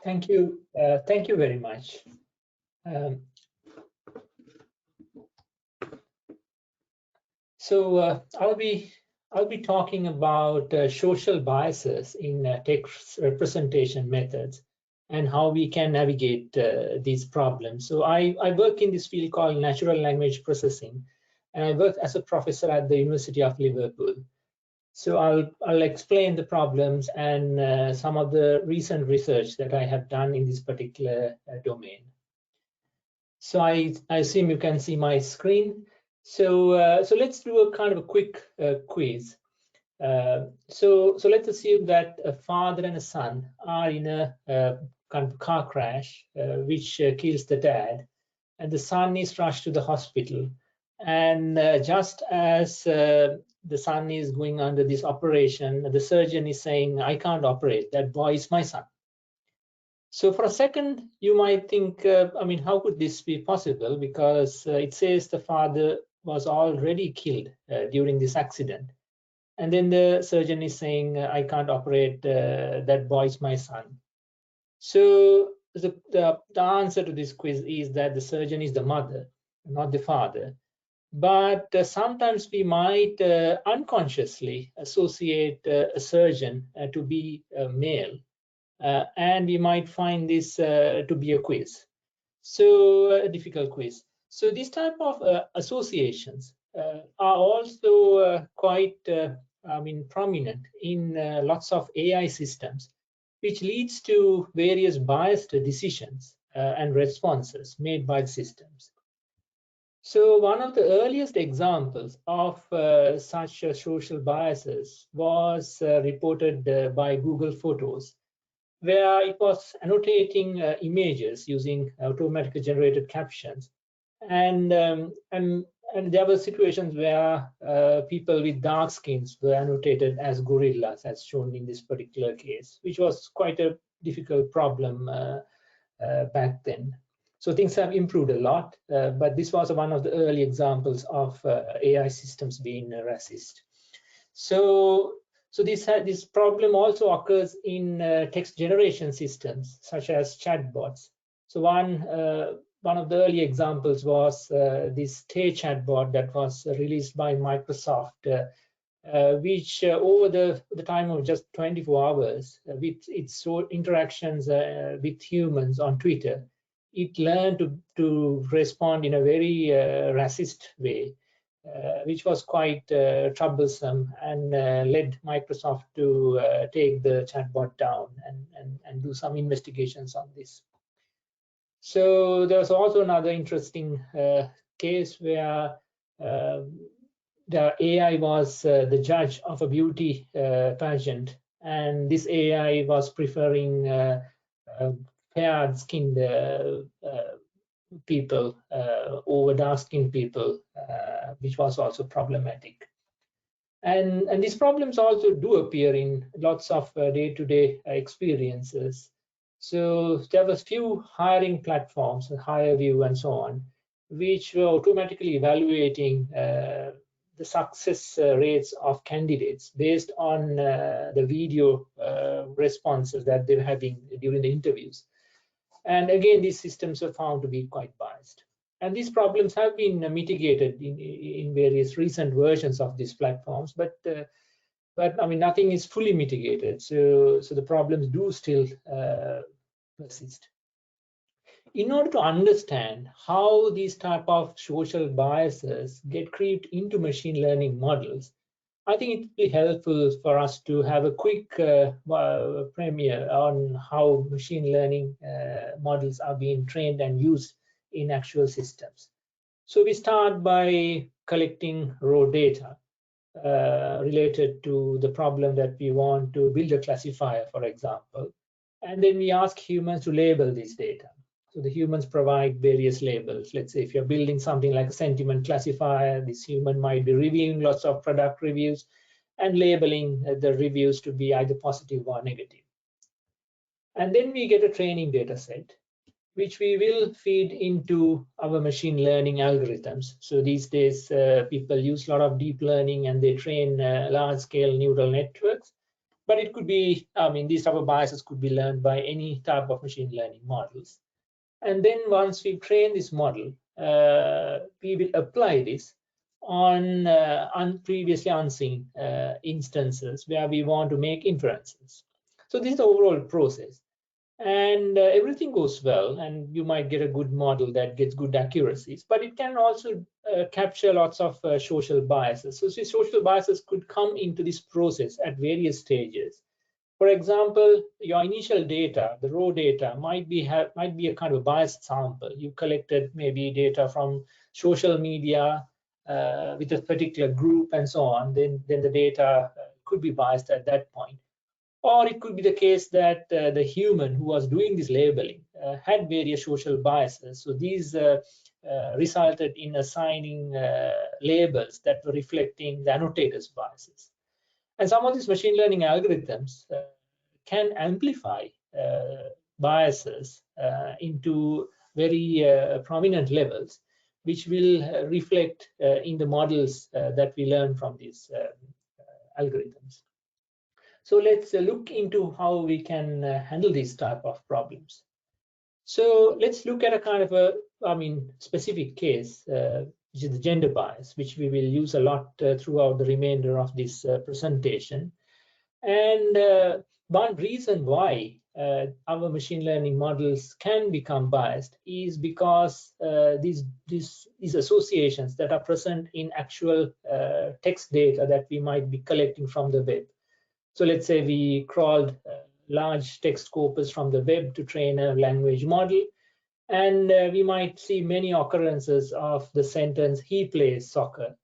Thank you. Thank you very much. I'll be talking about social biases in text representation methods and how we can navigate these problems. So I work in this field called natural language processing, and I work as a professor at the University of Liverpool. So I'll explain the problems and some of the recent research that I have done in this particular domain. So I assume you can see my screen. So let's do a kind of a quick quiz. So let's assume that a father and a son are in a kind of car crash which kills the dad, and the son is rushed to the hospital. And just as the son is going under this operation, the surgeon is saying, "I can't operate. That boy is my son." So for a second, you might think, I mean, how could this be possible? Because it says the father was already killed during this accident. And then the surgeon is saying, "I can't operate, that boy is my son." So the answer to this quiz is that the surgeon is the mother, not the father. But sometimes we might unconsciously associate a surgeon to be a male. And we might find this to be a quiz. So a difficult quiz. So these type of associations are also quite, prominent in lots of AI systems, which leads to various biased decisions and responses made by the systems. So one of the earliest examples of such social biases was reported by Google Photos, where it was annotating images using automatically generated captions, and there were situations where people with dark skins were annotated as gorillas, as shown in this particular case, which was quite a difficult problem back then. So things have improved a lot, but this was one of the early examples of AI systems being racist. So this problem also occurs in text generation systems, such as chatbots. So one of the early examples was this Tay chatbot that was released by Microsoft, which over the time of just 24 hours, with its interactions with humans on Twitter, it learned to respond in a very racist way. Which was quite troublesome and led Microsoft to take the chatbot down and do some investigations on this. So there was also another interesting case where the AI was the judge of a beauty pageant, and this AI was preferring fair-skinned people over dark-skinned people, which was also problematic. And these problems also do appear in lots of day-to-day experiences. So there was few hiring platforms, HireVue and so on, which were automatically evaluating the success rates of candidates based on the video responses that they're having during the interviews. And again, these systems are found to be quite biased. And these problems have been mitigated in various recent versions of these platforms, but I mean, nothing is fully mitigated. So the problems do still persist. In order to understand how these type of social biases get creeped into machine learning models, I think it would be helpful for us to have a quick premiere on how machine learning models are being trained and used in actual systems. So we start by collecting raw data related to the problem that we want to build a classifier, for example. And then we ask humans to label this data. So the humans provide various labels. Let's say if you're building something like a sentiment classifier, this human might be reviewing lots of product reviews and labeling the reviews to be either positive or negative. And then we get a training data set, which we will feed into our machine learning algorithms. So these days, people use a lot of deep learning and they train large-scale neural networks. But it could be, I mean, these type of biases could be learned by any type of machine learning models. And then once we train this model, we will apply this on previously unseen instances where we want to make inferences. So this is the overall process. And everything goes well, and you might get a good model that gets good accuracies, but it can also capture lots of social biases. So social biases could come into this process at various stages. For example, your initial data, the raw data, might be a kind of biased sample. You collected maybe data from social media with a particular group and so on. Then the data could be biased at that point. Or it could be the case that the human who was doing this labeling had various social biases. So these resulted in assigning labels that were reflecting the annotator's biases. And some of these machine learning algorithms can amplify biases into very prominent levels, which will reflect in the models that we learn from these algorithms. So let's look into how we can handle these type of problems. So let's look at a kind of a, specific case, which is the gender bias, which we will use a lot throughout the remainder of this presentation. And one reason why our machine learning models can become biased is because these associations that are present in actual text data that we might be collecting from the web. So let's say we crawled large text corpus from the web to train a language model, and we might see many occurrences of the sentence, he plays soccer,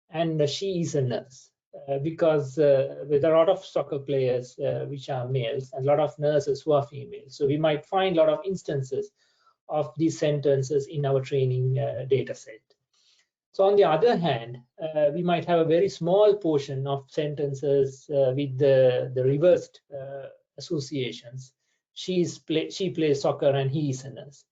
and she is a nurse, because there are a lot of soccer players which are males and a lot of nurses who are females. So we might find a lot of instances of these sentences in our training data set. So on the other hand, we might have a very small portion of sentences with the reversed associations. She plays soccer and he is a nurse.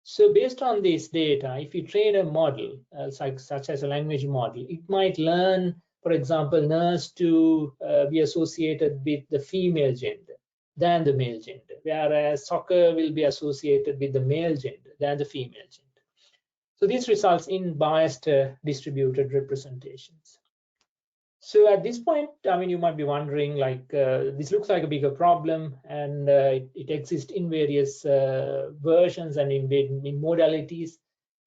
So based on this data, if you train a model such as a language model, it might learn, for example, nurse to be associated with the female gender than the male gender, whereas soccer will be associated with the male gender than the female gender. So this results in biased distributed representations. So at this point, you might be wondering, like, this looks like a bigger problem, and it exists in various versions and in modalities.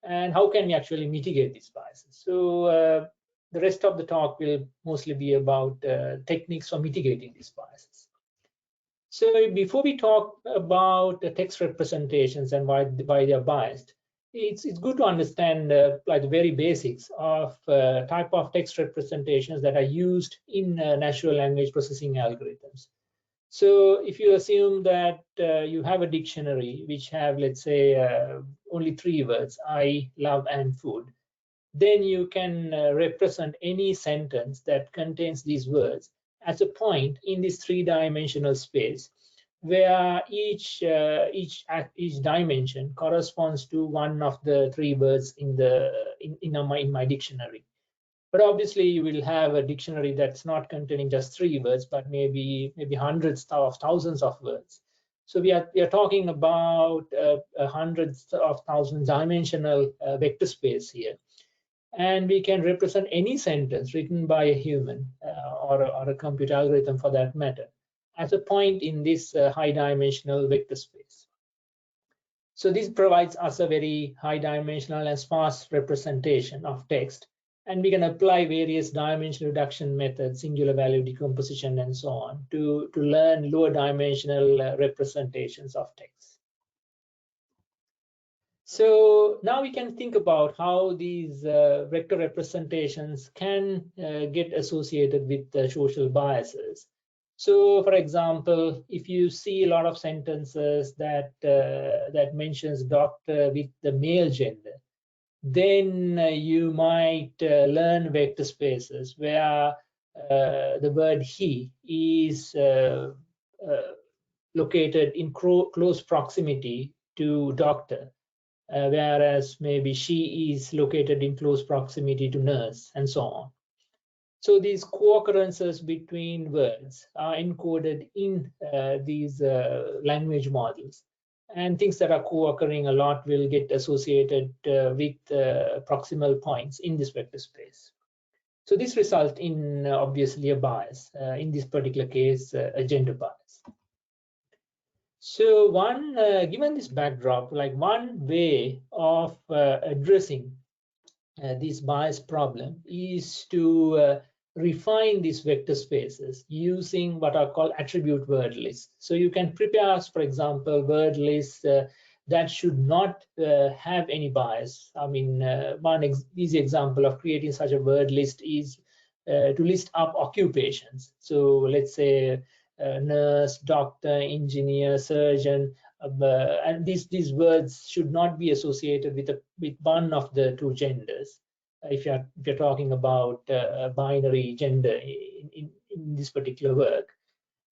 And how can we actually mitigate these biases? So the rest of the talk will mostly be about techniques for mitigating these biases. So before we talk about the text representations and why they are biased, it's good to understand like the very basics of type of text representations that are used in natural language processing algorithms. So if you assume that you have a dictionary which have, let's say, only 3 words, I, love, and food, then you can represent any sentence that contains these words as a point in this 3-dimensional space, where each dimension corresponds to one of the 3 words in my dictionary. But obviously, you will have a dictionary that's not containing just 3 words, but maybe hundreds of thousands of words. So we are talking about hundreds of thousands dimensional vector space here. And we can represent any sentence written by a human or a computer algorithm for that matter as a point in this high dimensional vector space. So this provides us a very high dimensional and sparse representation of text, and we can apply various dimension reduction methods, singular value decomposition, and so on to learn lower dimensional representations of text. So now we can think about how these vector representations can get associated with social biases. So, for example, if you see a lot of sentences that mentions doctor with the male gender, then you might learn vector spaces where the word he is located in close proximity to doctor, whereas maybe she is located in close proximity to nurse, and so on. So these co-occurrences between words are encoded in these language models. And things that are co-occurring a lot will get associated with proximal points in this vector space. So this results in obviously a bias, in this particular case, a gender bias. So given this backdrop, like one way of addressing this bias problem is to refine these vector spaces using what are called attribute word lists. So you can prepare, for example, word lists that should not have any bias. I mean, one easy example of creating such a word list is to list up occupations. So let's say nurse, doctor, engineer, surgeon, and these words should not be associated with one of the two genders. If you're talking about binary gender in this particular work,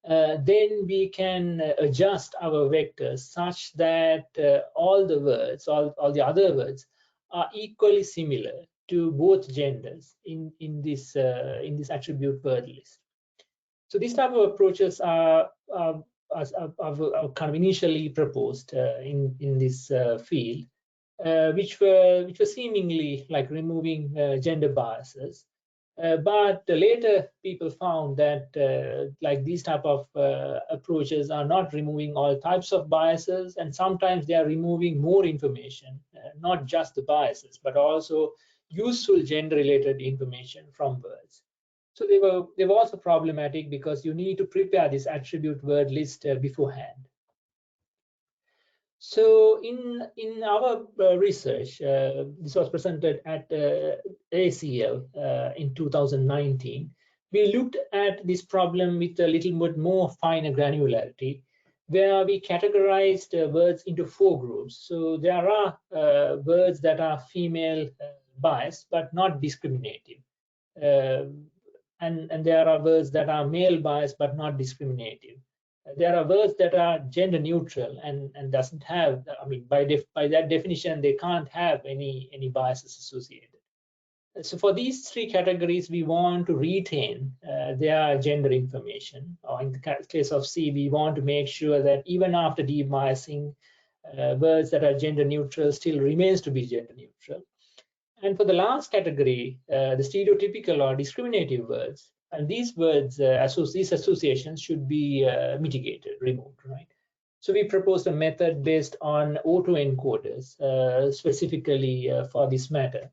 then we can adjust our vectors such that all the words, all the other words, are equally similar to both genders in this attribute word list. So these type of approaches are kind of initially proposed in this field, which were seemingly like removing gender biases. But later people found that like these type of approaches are not removing all types of biases, and sometimes they are removing more information, not just the biases, but also useful gender-related information from words. So they were also problematic because you need to prepare this attribute word list beforehand. So in our research, this was presented at ACL in 2019. We looked at this problem with a little bit more finer granularity, where we categorized words into 4 groups. So there are words that are female biased but not discriminative. And there are words that are male biased but not discriminative. There are words that are gender neutral and doesn't have, I mean, by that definition, they can't have any biases associated. So for these 3 categories, we want to retain their gender information. Or in the case of C, we want to make sure that even after debiasing, words that are gender neutral still remains to be gender neutral. And for the last category, the stereotypical or discriminative words, and these words, these associations should be mitigated, removed, right? So we proposed a method based on autoencoders, specifically for this matter,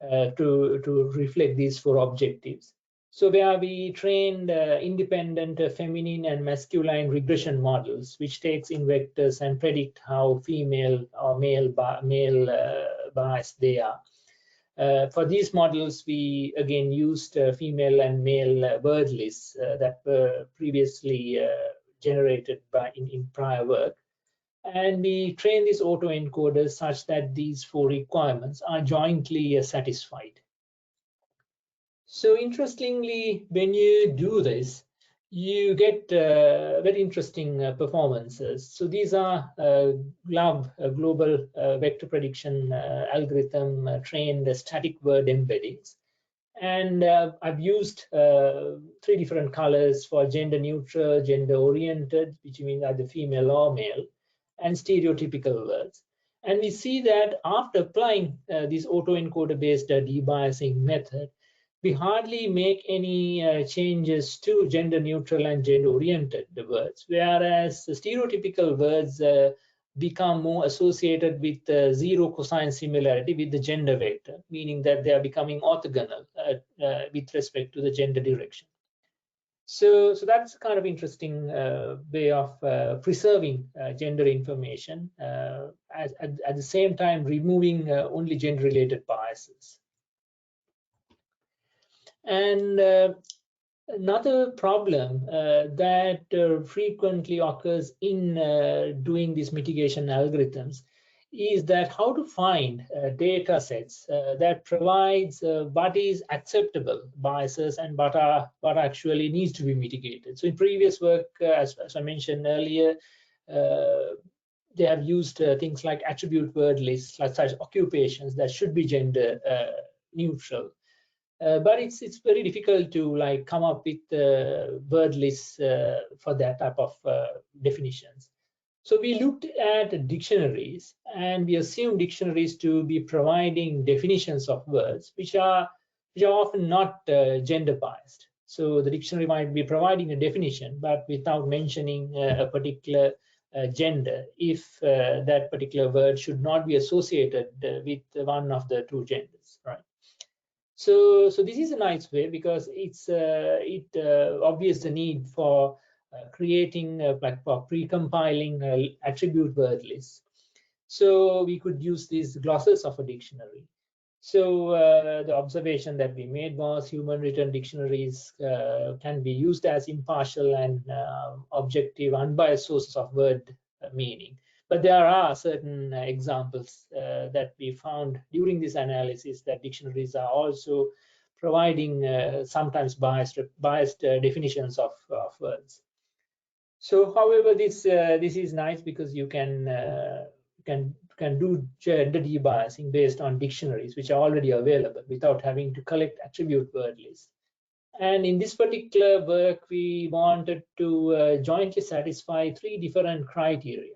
to reflect these 4 objectives. So where we trained independent feminine and masculine regression models, which takes in vectors and predict how female or male biased they are. For these models, we again used female and male word lists that were previously generated in prior work. And we train these autoencoders such that these 4 requirements are jointly satisfied. So interestingly, when you do this, you get very interesting performances. So these are GLOVE, global vector prediction algorithm trained static word embeddings. And I've used 3 different colors for gender neutral, gender oriented, which means either female or male, and stereotypical words. And we see that after applying this autoencoder based debiasing method, we hardly make any changes to gender neutral and gender oriented words, whereas the stereotypical words become more associated with 0 cosine similarity with the gender vector, meaning that they are becoming orthogonal with respect to the gender direction. So that's kind of interesting way of preserving gender information, at the same time removing only gender related biases. And another problem that frequently occurs in doing these mitigation algorithms is that how to find data sets that provides what is acceptable biases and what actually needs to be mitigated. So in previous work, as I mentioned earlier, they have used things like attribute word lists, such as occupations that should be gender neutral. but it's very difficult to like come up with word lists for that type of definitions. So we looked at dictionaries, and we assumed dictionaries to be providing definitions of words which are often not gender biased. So the dictionary might be providing a definition, but without mentioning a particular gender, if that particular word should not be associated with one of the two genders, right? So this is a nice way, because it obviates the need for creating like for pre-compiling attribute word lists. So we could use these glosses of a dictionary. So the observation that we made was human written dictionaries can be used as impartial and objective, unbiased sources of word meaning. But there are certain examples that we found during this analysis that dictionaries are also providing sometimes biased definitions of words. So, however, this is nice because you can do gender debiasing based on dictionaries which are already available without having to collect attribute word lists. And in this particular work, we wanted to jointly satisfy 3 different criteria.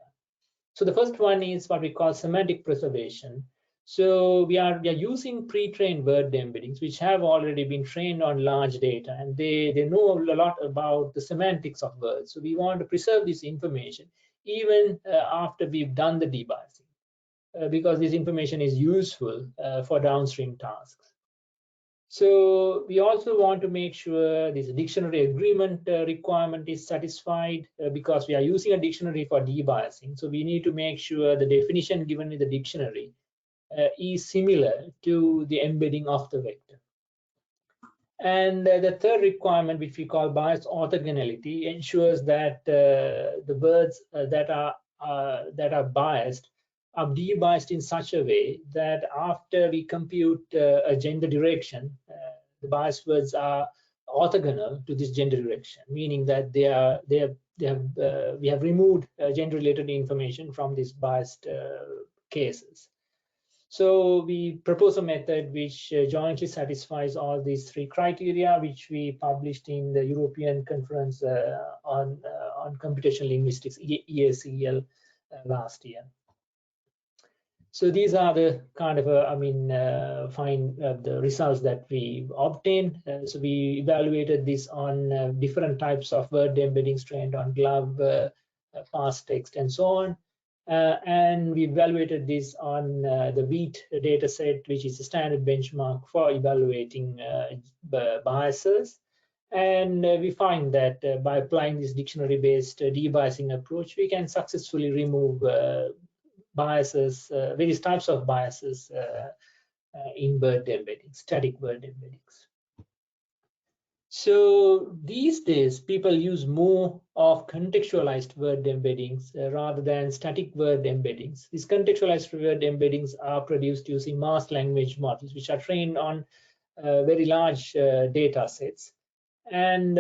So the first one is what we call semantic preservation. So we are using pre-trained word embeddings, which have already been trained on large data, and they know a lot about the semantics of words. So we want to preserve this information even after we've done the debiasing, because this information is useful for downstream tasks. So we also want to make sure this dictionary agreement requirement is satisfied, because we are using a dictionary for debiasing. So we need to make sure the definition given in the dictionary is similar to the embedding of the vector. And the third requirement, which we call bias orthogonality, ensures that the words that are biased are debiased in such a way that after we compute a gender direction, the biased words are orthogonal to this gender direction, meaning that we have removed gender-related information from these biased cases. So we propose a method which jointly satisfies all these 3 criteria, which we published in the European Conference on Computational Linguistics, EACL, last year. So these are the kind of the results that we obtained. So we evaluated this on different types of word embeddings trained on GloVe, parse text, and so on. And we evaluated this on the WEAT data set, which is a standard benchmark for evaluating biases. And we find that by applying this dictionary-based debiasing approach, we can successfully remove biases, various types of biases in word embeddings, static word embeddings. So these days, people use more of contextualized word embeddings rather than static word embeddings. These contextualized word embeddings are produced using masked language models, which are trained on very large data sets. And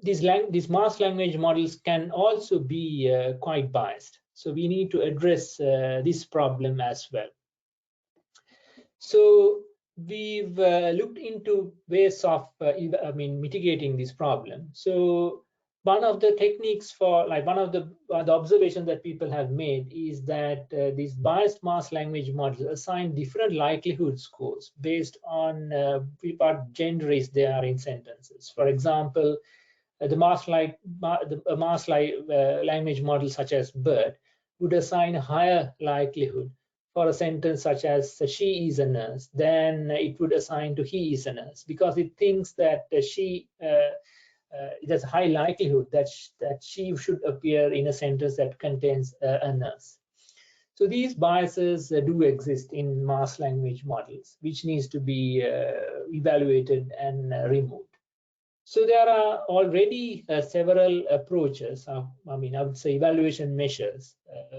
these masked language models can also be quite biased. So we need to address this problem as well. So we've looked into ways of mitigating this problem. So one of the techniques for one of the observations that people have made is that these biased masked language models assign different likelihood scores based on what gender is there in sentences. For example, a masked language model such as BERT would assign a higher likelihood for a sentence such as she is a nurse than it would assign to he is a nurse, because it thinks that there's a high likelihood that she should appear in a sentence that contains a nurse. So these biases do exist in masked language models, which needs to be evaluated and removed. So there are already several approaches, I would say evaluation measures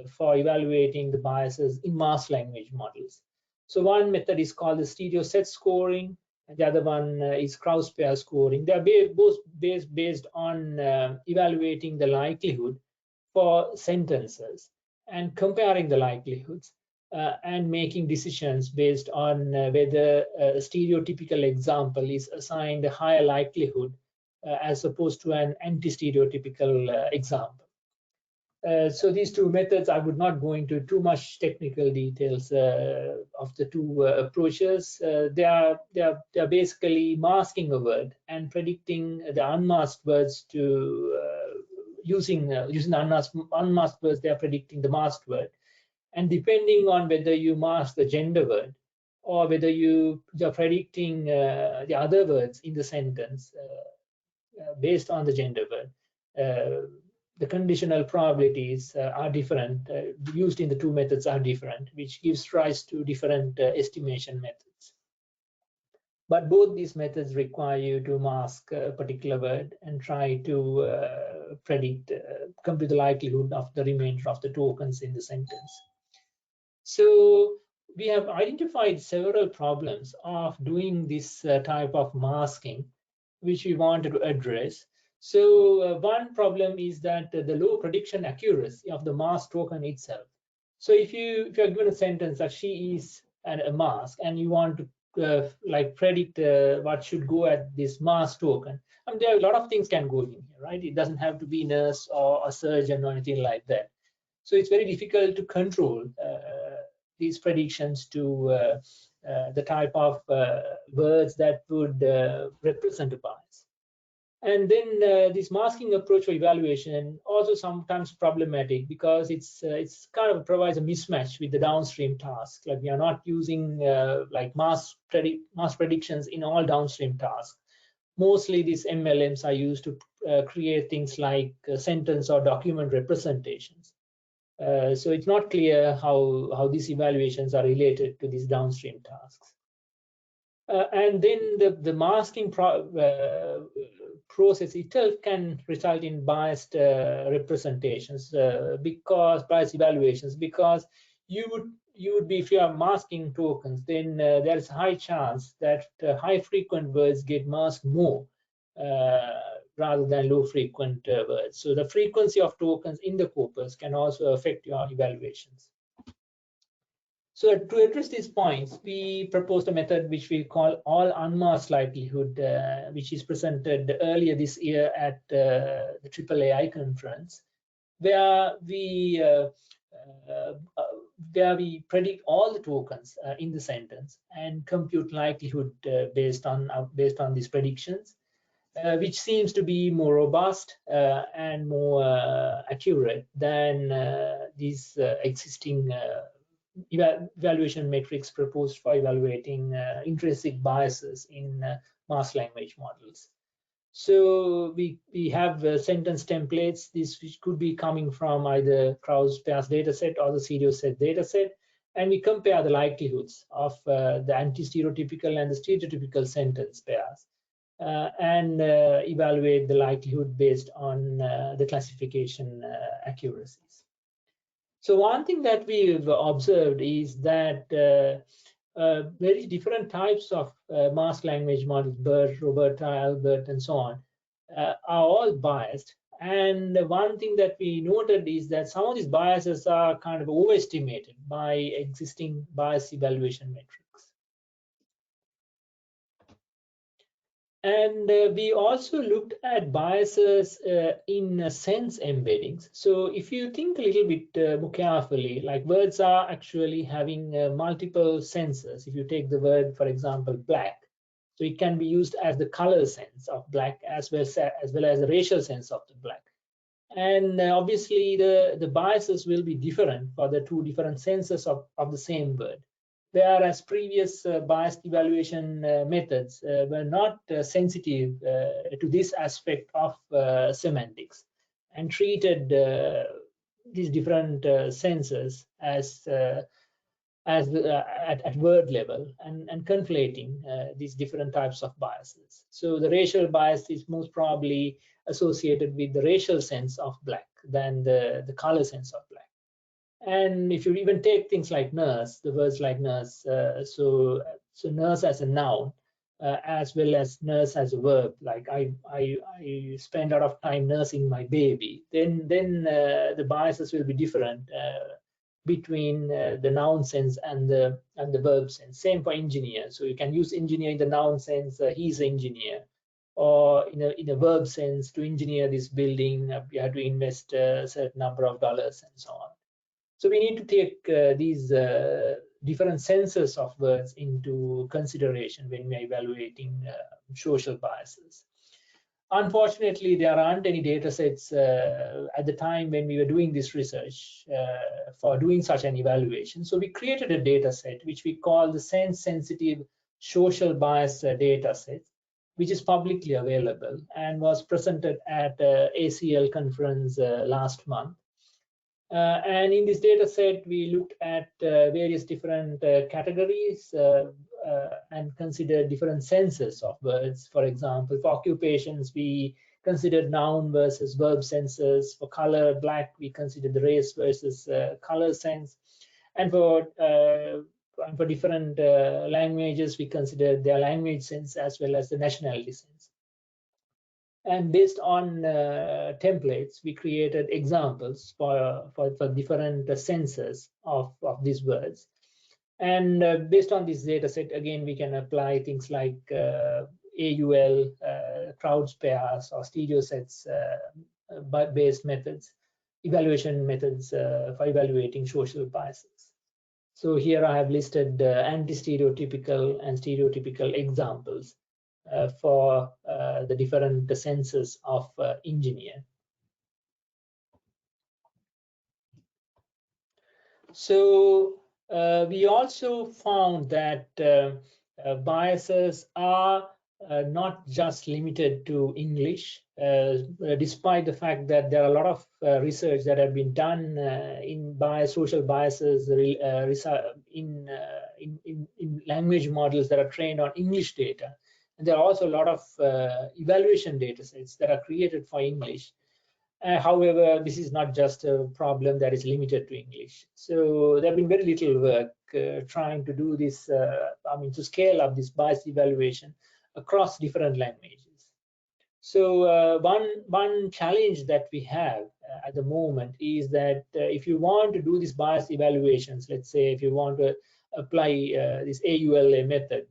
for evaluating the biases in masked language models. So one method is called the stereo set scoring, and the other one is Krauss pair scoring. They are both based on evaluating the likelihood for sentences and comparing the likelihoods. and making decisions based on whether a stereotypical example is assigned a higher likelihood as opposed to an anti-stereotypical example. So these two methods, I would not go into too much technical details of the two approaches. They are basically masking a word and predicting the unmasked words to using the unmasked words. They are predicting the masked word, and depending on whether you mask the gender word or whether you are predicting the other words in the sentence based on the gender word. The conditional probabilities are different, used in the two methods are different, which gives rise to different estimation methods. But both these methods require you to mask a particular word and try to predict, compute the likelihood of the remainder of the tokens in the sentence. So we have identified several problems of doing this type of masking, which we wanted to address. So one problem is that the low prediction accuracy of the mask token itself. So if you are given a sentence that she is a mask, and you want to like predict what should go at this mask token, I mean, there are a lot of things can go in here, right? It doesn't have to be nurse or a surgeon or anything like that. So it's very difficult to control these predictions to the type of words that would represent a bias. And then this masking approach for evaluation also sometimes problematic because it's kind of provides a mismatch with the downstream tasks. Like we are not using like mask predictions in all downstream tasks. Mostly these MLMs are used to create things like sentence or document representations. So it's not clear how these evaluations are related to these downstream tasks. And then the masking process itself can result in biased representations, because biased evaluations, because you would be, if you are masking tokens, then there is a high chance that high frequent words get masked more rather than low frequent words. So the frequency of tokens in the corpus can also affect your evaluations. So to address these points, we proposed a method which we call all unmasked likelihood, which is presented earlier this year at the AAAI conference, where we predict all the tokens in the sentence and compute likelihood based on these predictions, which seems to be more robust and more accurate than these existing evaluation metrics proposed for evaluating intrinsic biases in masked language models. So we have sentence templates, which could be coming from either Krauss pairs dataset or the serial set dataset, and we compare the likelihoods of the anti-stereotypical and the stereotypical sentence pairs, and evaluate the likelihood based on the classification accuracies. So one thing that we've observed is that very different types of masked language models, BERT, Roberta, Albert, and so on, are all biased. And one thing that we noted is that some of these biases are kind of overestimated by existing bias evaluation metrics. And we also looked at biases in sense embeddings. So if you think a little bit more carefully, like words are actually having multiple senses. If you take the word, for example, black, so it can be used as the color sense of black as well as the racial sense of the black. And obviously the biases will be different for the two different senses of the same word. Whereas previous biased evaluation methods were not sensitive to this aspect of semantics and treated these different senses as at word level and conflating these different types of biases. So the racial bias is most probably associated with the racial sense of black than the color sense of black. And if you even take things like nurse, the words like nurse, so nurse as a noun, as well as nurse as a verb, like I spend a lot of time nursing my baby, then the biases will be different between the noun sense and the verb sense. Same for engineer. So you can use engineer in the noun sense, he's an engineer, or in a verb sense, to engineer this building, you have to invest a certain number of dollars and so on. So we need to take these different senses of words into consideration when we are evaluating social biases. Unfortunately, there aren't any data sets at the time when we were doing this research for doing such an evaluation. So we created a data set which we call the sense-sensitive social bias data set, which is publicly available and was presented at ACL conference last month. And in this data set, we looked at various different categories and considered different senses of words. For example, for occupations, we considered noun versus verb senses. For color, black, we considered the race versus color sense. And for different languages, we considered their language sense as well as the nationality sense. And based on templates, we created examples for different senses of these words. And based on this data set, again, we can apply things like AUL, crowd pairs, or stereo sets based methods, evaluation methods for evaluating social biases. So here I have listed anti-stereotypical and stereotypical examples for the different senses of engineer. So we also found that biases are not just limited to English, despite the fact that there are a lot of research that have been done in social biases in language models that are trained on English data. And there are also a lot of evaluation data sets that are created for English. However, this is not just a problem that is limited to English. So there have been very little work trying to do this, to scale up this bias evaluation across different languages. So one challenge that we have at the moment is that if you want to do these bias evaluations, let's say if you want to apply this AULA method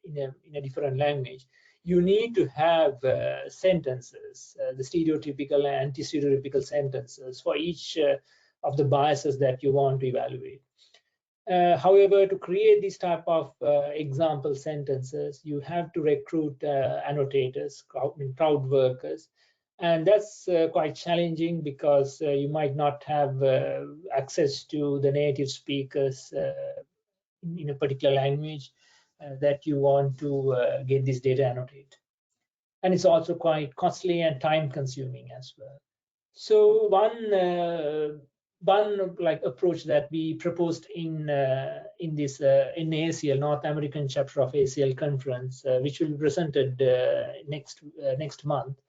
in a different language, you need to have sentences, the stereotypical and anti-stereotypical sentences for each of the biases that you want to evaluate. However, to create this type of example sentences, you have to recruit annotators, crowd workers, and that's quite challenging because you might not have access to the native speakers in a particular language that you want to get this data annotated. And it's also quite costly and time consuming as well. So one approach that we proposed in ACL, North American chapter of ACL conference, which will be presented next month,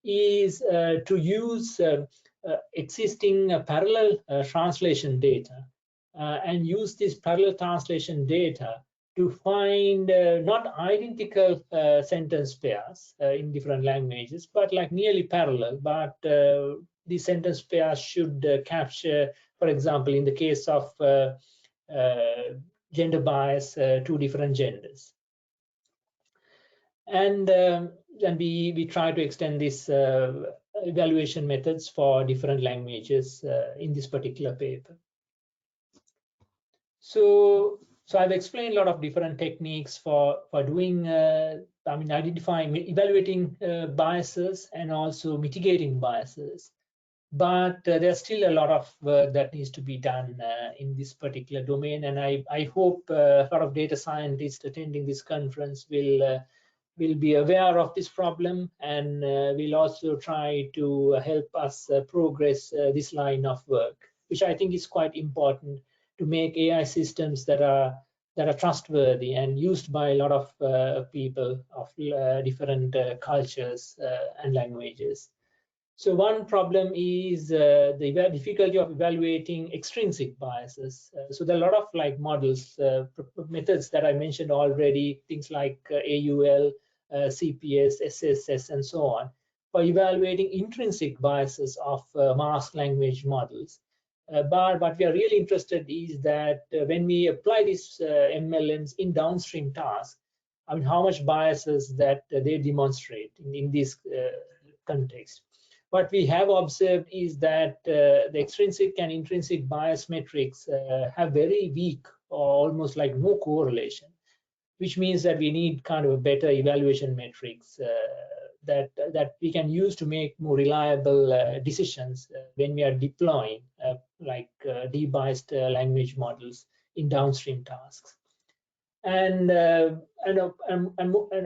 is to use existing parallel translation data and use this parallel translation data to find not identical sentence pairs in different languages, but like nearly parallel. But these sentence pairs should capture, for example, in the case of gender bias, two different genders. And we try to extend these evaluation methods for different languages in this particular paper. So I've explained a lot of different techniques for doing, identifying, evaluating biases and also mitigating biases. But there's still a lot of work that needs to be done in this particular domain. And I hope a lot of data scientists attending this conference will be aware of this problem and will also try to help us progress this line of work, which I think is quite important to make AI systems that are trustworthy and used by a lot of people of different cultures and languages. So one problem is the difficulty of evaluating extrinsic biases. So there are a lot of models, methods that I mentioned already, things like AUL, CPS, SSS, and so on, for evaluating intrinsic biases of masked language models. But what we are really interested is that when we apply these MLMs in downstream tasks, I mean, how much biases that they demonstrate in this context. What we have observed is that the extrinsic and intrinsic bias metrics have very weak or almost like no correlation, which means that we need kind of a better evaluation metrics that we can use to make more reliable decisions when we are deploying de-biased language models in downstream tasks. And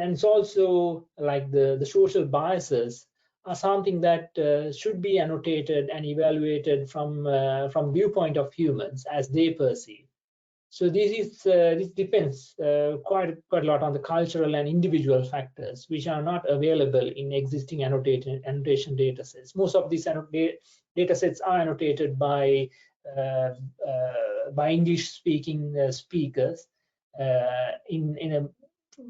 it's also like the social biases are something that should be annotated and evaluated from viewpoint of humans as they perceive. So this depends quite a lot on the cultural and individual factors, which are not available in existing annotation datasets. Most of these datasets are annotated by English-speaking speakers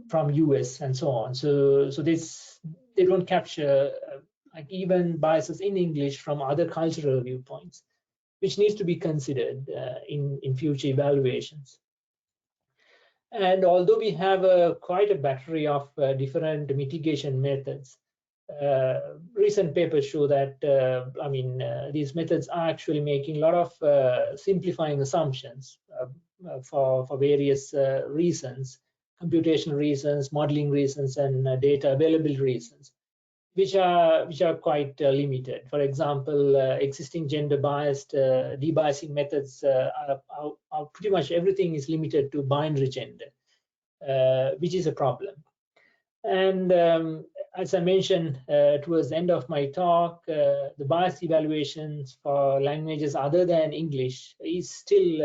from US and so on. So they don't capture like even biases in English from other cultural viewpoints, which needs to be considered in future evaluations. And although we have quite a battery of different mitigation methods, recent papers show that these methods are actually making a lot of simplifying assumptions for various reasons, computational reasons, modeling reasons, and data availability reasons, which are quite limited. For example, existing gender-biased debiasing methods are pretty much everything is limited to binary gender, which is a problem. And as I mentioned towards the end of my talk, the bias evaluations for languages other than English is still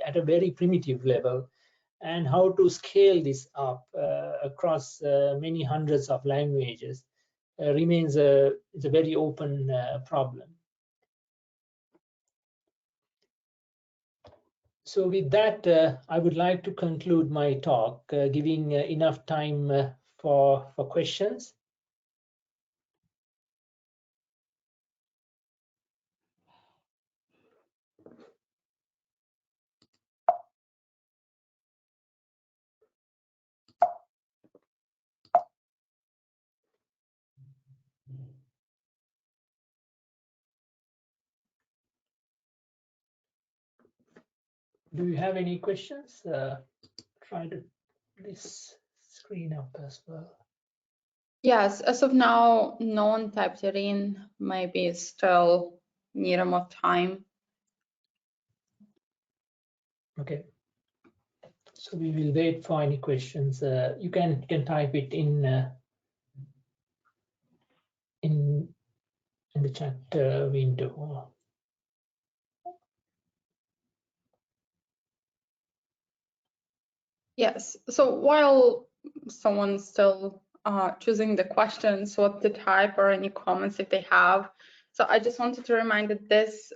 at a very primitive level, and how to scale this up across many hundreds of languages remains a very open problem. So with that, I would like to conclude my talk, giving enough time for questions. Do you have any questions? Try to this screen up as well. Yes, as of now, no one typed it in. Maybe still need more time. Okay. So we will wait for any questions. You can type it in the chat window. Yes. So while someone's still choosing the questions, what to type or any comments if they have. So I just wanted to remind that this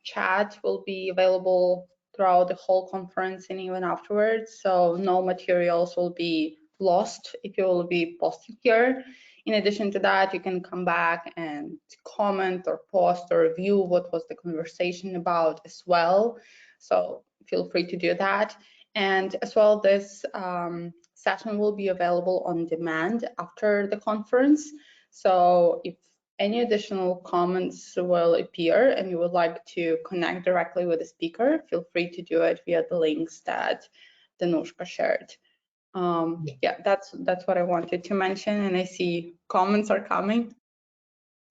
chat will be available throughout the whole conference and even afterwards. So no materials will be lost if you will be posted here. In addition to that, you can come back and comment or post or review what was the conversation about as well. So feel free to do that. And as well, this session will be available on demand after the conference. So if any additional comments will appear and you would like to connect directly with the speaker, feel free to do it via the links that DANUSHKA shared. Yeah, that's what I wanted to mention, and I see comments are coming.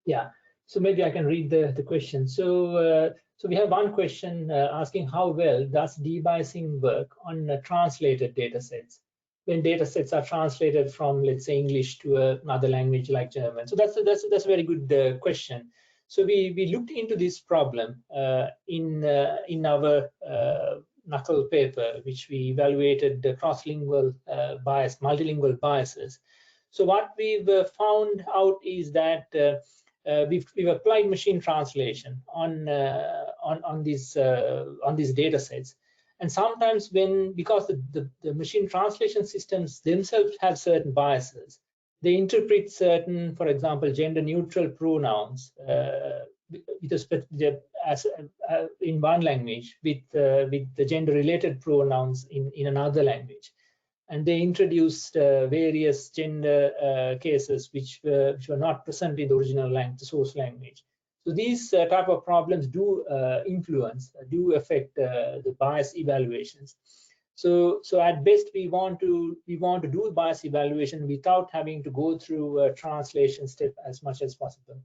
Yeah, so maybe I can read the question. So we have one question asking how well does debiasing work on translated data sets when data sets are translated from, let's say, English to another language like German? So that's a very good question. So we looked into this problem in our knuckle paper, which we evaluated the cross-lingual bias, multilingual biases. So what we've found out is that we've applied machine translation on these data sets, and sometimes because the machine translation systems themselves have certain biases, they interpret certain, for example, gender neutral pronouns in one language with the gender-related pronouns in another language, and they introduced various gender cases which were not present in the original language, the source language. So these type of problems do affect the bias evaluations. So at best, we want to do bias evaluation without having to go through a translation step as much as possible.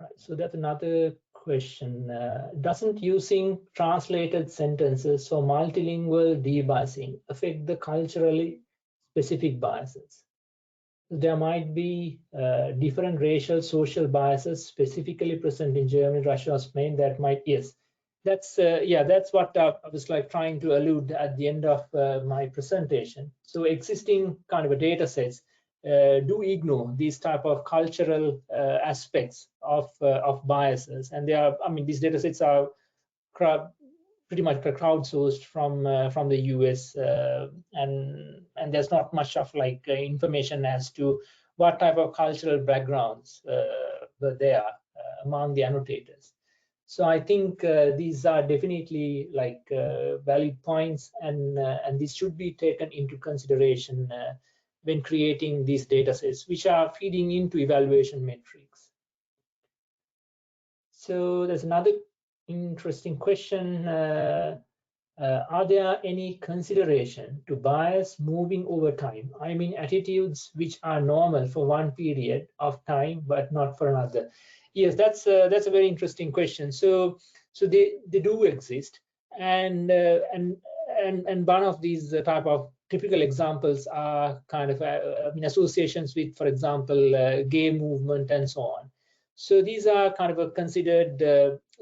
Right. So that's another question. Doesn't using translated sentences for multilingual debiasing affect the culturally specific biases? There might be different racial, social biases specifically present in Germany, Russia, or Spain that might, yes. That's that's what I was like trying to allude at the end of my presentation. So existing kind of a data sets do ignore these type of cultural aspects of biases, and they are, I mean, these data sets are pretty much crowdsourced from the US, and there's not much of like information as to what type of cultural backgrounds were there among the annotators. So I think these are definitely like valid points, and this should be taken into consideration when creating these data sets, which are feeding into evaluation metrics. So there's another interesting question. Are there any consideration to bias moving over time? I mean, attitudes which are normal for one period of time, but not for another. Yes, that's a very interesting question. So they do exist, and one of these type of typical examples are kind of I mean, associations with, for example, gay movement and so on. So these are kind of considered.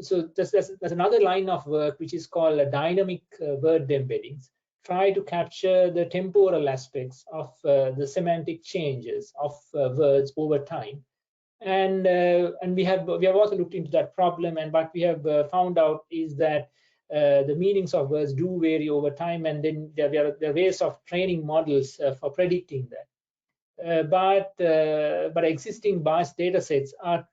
So there's another line of work which is called dynamic word embeddings. Try to capture the temporal aspects of the semantic changes of words over time. And we have also looked into that problem, and what we have found out is that the meanings of words do vary over time, and then there are ways of training models for predicting that. But existing bias data sets are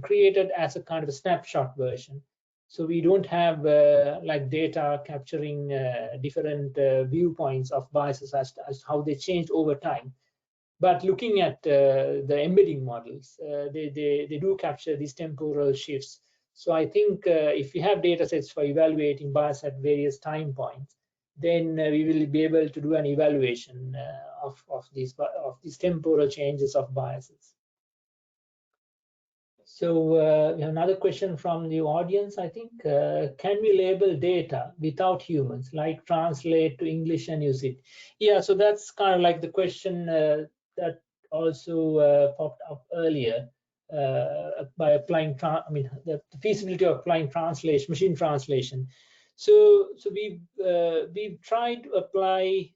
created as a kind of a snapshot version. So we don't have like data capturing different viewpoints of biases as how they change over time. But looking at the embedding models, they do capture these temporal shifts. So I think if we have data sets for evaluating bias at various time points, then we will be able to do an evaluation of these temporal changes of biases. So we have another question from the audience, I think. Can we label data without humans, like translate to English and use it? Yeah, so that's kind of like the question that also popped up earlier by applying, the feasibility of applying machine translation. So we've tried to apply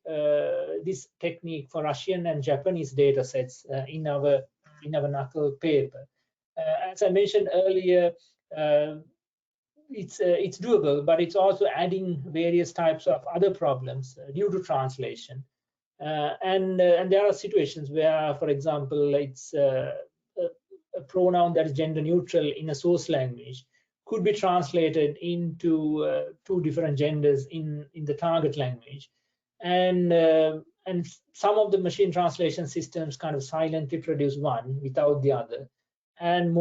this technique for Russian and Japanese data sets in our knuckle paper. As I mentioned earlier, it's doable, but it's also adding various types of other problems due to translation. And there are situations where, for example, it's a pronoun that is gender neutral in a source language could be translated into two different genders in the target language, and some of the machine translation systems kind of silently produce one without the other, and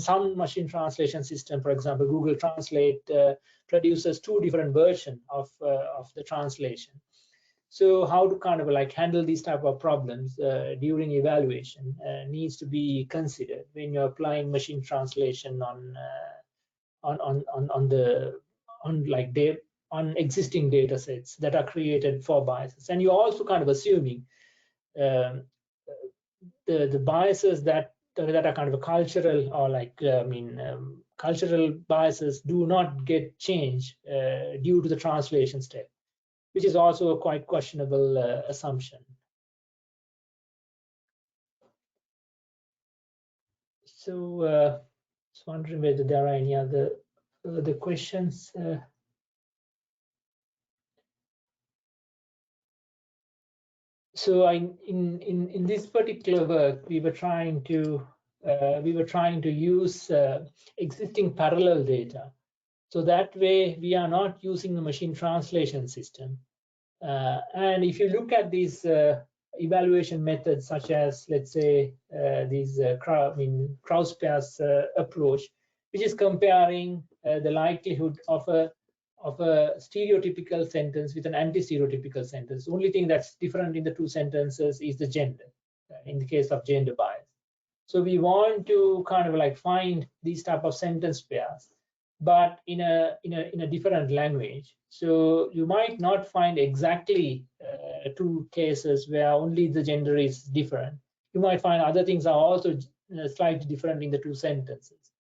some machine translation system, for example, Google Translate, produces two different versions of the translation. So how to kind of like handle these type of problems during evaluation needs to be considered when you're applying machine translation on existing data sets that are created for biases. And you're also kind of assuming the biases that are kind of a cultural, or like cultural biases do not get changed due to the translation step, which is also a quite questionable assumption. So I was wondering whether there are any other questions. So in this particular work, we were trying to we were trying to use existing parallel data. So that way, we are not using a machine translation system. And if you look at these evaluation methods, such as, let's say, these Krauss-Pearce approach, which is comparing the likelihood of a stereotypical sentence with an anti-stereotypical sentence. The only thing that's different in the two sentences is the gender, in the case of gender bias. So we want to kind of like find these type of sentence pairs, but in a different language. So you might not find exactly two cases where only the gender is different. You might find other things are also slightly different in the two sentences.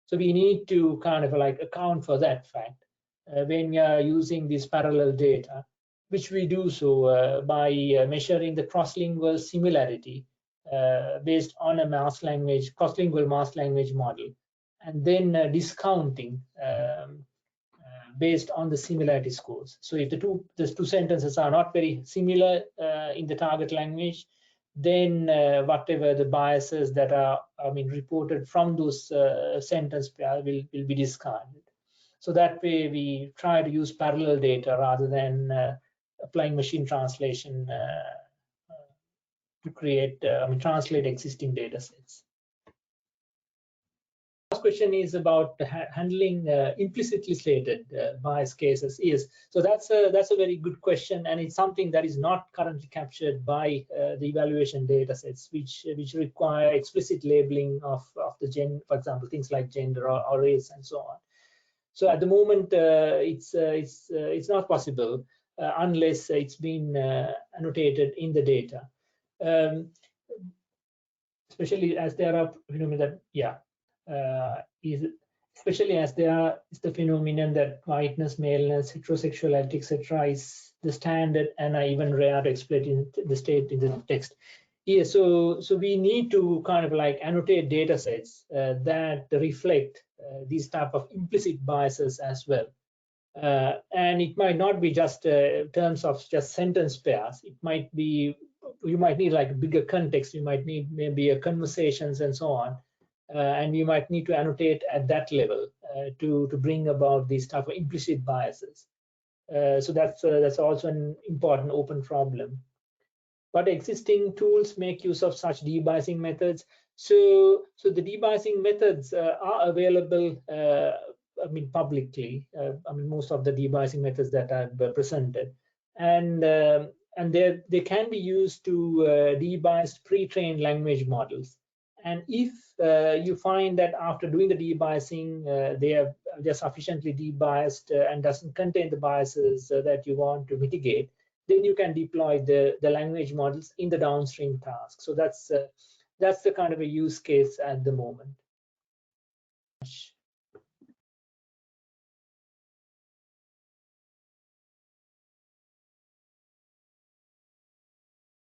So we need to kind of like account for that fact when we are using this parallel data, which we do so by measuring the cross-lingual similarity based on a cross-lingual mass language model, and then discounting based on the similarity scores. So if the two sentences are not very similar in the target language, then whatever the biases that are reported from those sentence pair will be discarded. So that way we try to use parallel data rather than applying machine translation to create translate existing data sets. Last question is about handling implicitly slated bias cases. So that's a very good question, and it's something that is not currently captured by the evaluation data sets, which require explicit labeling of the gender, for example, things like gender or race and so on. So at the moment, it's not possible unless it's been annotated in the data, especially as there are phenomena that especially as there is the phenomenon that whiteness, maleness, heterosexuality, etc., is the standard and are even rare to exploit in the state in the text. So we need to kind of like annotate data sets that reflect these type of implicit biases as well. And it might not be just terms of just sentence pairs. It might be, you might need like a bigger context. You might need maybe conversations and so on. And you might need to annotate at that level to bring about these type of implicit biases. So that's also an important open problem. But existing tools make use of such debiasing methods. So the debiasing methods are available, publicly. Most of the debiasing methods that I've presented, and they can be used to debias pre-trained language models. And if you find that after doing the debiasing, they're sufficiently debiased and doesn't contain the biases that you want to mitigate, then you can deploy the language models in the downstream task. So that's the kind of a use case at the moment.